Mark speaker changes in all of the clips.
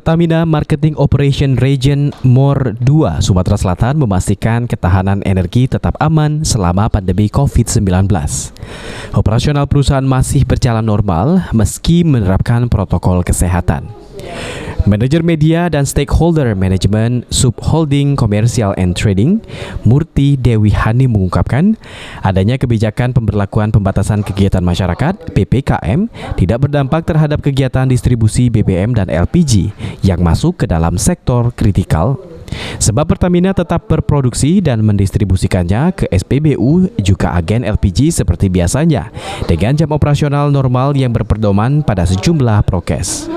Speaker 1: Pertamina Marketing Operation Region MOR 2 Sumatera Selatan memastikan ketahanan energi tetap aman selama pandemi COVID-19. Operasional perusahaan masih berjalan normal meski menerapkan protokol kesehatan. Manajer Media dan Stakeholder Management Subholding Commercial and Trading, Murti Dewi Hani mengungkapkan, adanya kebijakan pemberlakuan pembatasan kegiatan masyarakat (PPKM) tidak berdampak terhadap kegiatan distribusi BBM dan LPG yang masuk ke dalam sektor kritikal. Sebab Pertamina tetap berproduksi dan mendistribusikannya ke SPBU juga agen LPG seperti biasanya dengan jam operasional normal yang berpedoman pada sejumlah prokes.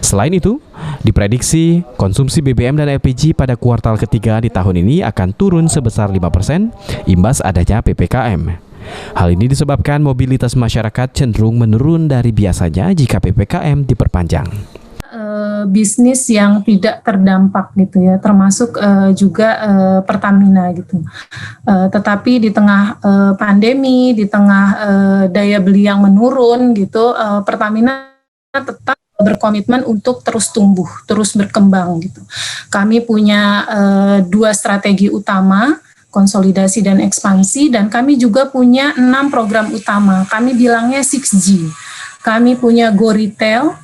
Speaker 1: Selain itu, diprediksi konsumsi BBM dan LPG pada kuartal ketiga di tahun ini akan turun sebesar 5% imbas adanya PPKM. Hal ini disebabkan mobilitas masyarakat cenderung menurun dari biasanya jika PPKM diperpanjang.
Speaker 2: Bisnis yang tidak terdampak gitu ya, termasuk juga Pertamina gitu. Tetapi di tengah pandemi, di tengah daya beli yang menurun gitu, Pertamina tetap berkomitmen untuk terus tumbuh, terus berkembang gitu. Kami punya dua strategi utama, konsolidasi dan ekspansi, dan kami juga punya 6 program utama. Kami bilangnya 6G. Kami punya Go Retail,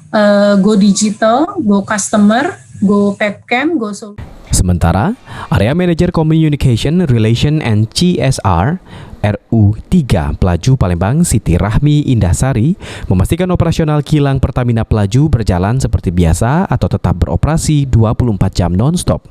Speaker 2: Go Digital, Go Customer, Go Petchem, Go Solution.
Speaker 1: Sementara, Area Manager Communication, Relation and CSR RU3 Pelaju Palembang Siti Rahmi Indahsari memastikan operasional kilang Pertamina Pelaju berjalan seperti biasa atau tetap beroperasi 24 jam non-stop.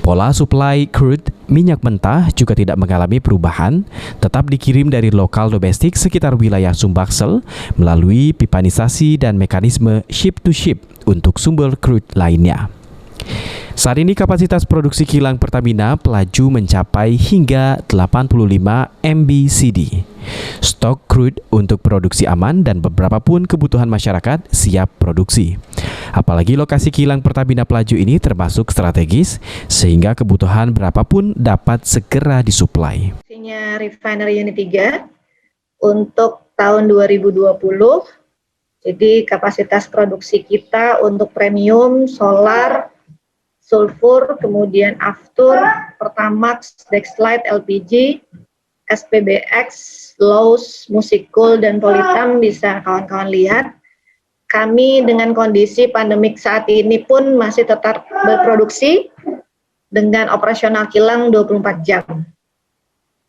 Speaker 1: Pola suplai crude minyak mentah juga tidak mengalami perubahan, tetap dikirim dari lokal domestik sekitar wilayah Sumbaksel melalui pipanisasi dan mekanisme ship-to-ship untuk sumber crude lainnya. Saat ini kapasitas produksi kilang Pertamina Pelaju mencapai hingga 85 MBCD. Stok crude untuk produksi aman dan beberapa pun kebutuhan masyarakat siap produksi. Apalagi lokasi kilang Pertamina Pelaju ini termasuk strategis sehingga kebutuhan berapapun dapat segera disuplai.
Speaker 3: Refinery Unit 3 untuk tahun 2020. Jadi kapasitas produksi kita untuk premium, solar, sulfur, kemudian aftur, Pertamax, Dexlite, LPG, SPBX, Lows, Musikul, dan Politam bisa kawan-kawan lihat. Kami dengan kondisi pandemik saat ini pun masih tetap berproduksi dengan operasional kilang 24 jam.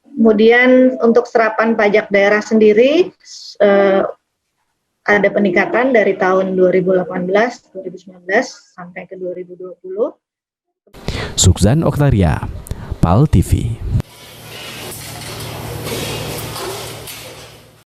Speaker 3: Kemudian untuk serapan pajak daerah sendiri ada peningkatan dari tahun 2018, 2019 sampai ke 2020.
Speaker 1: Sukzan Oktaria, PAL TV.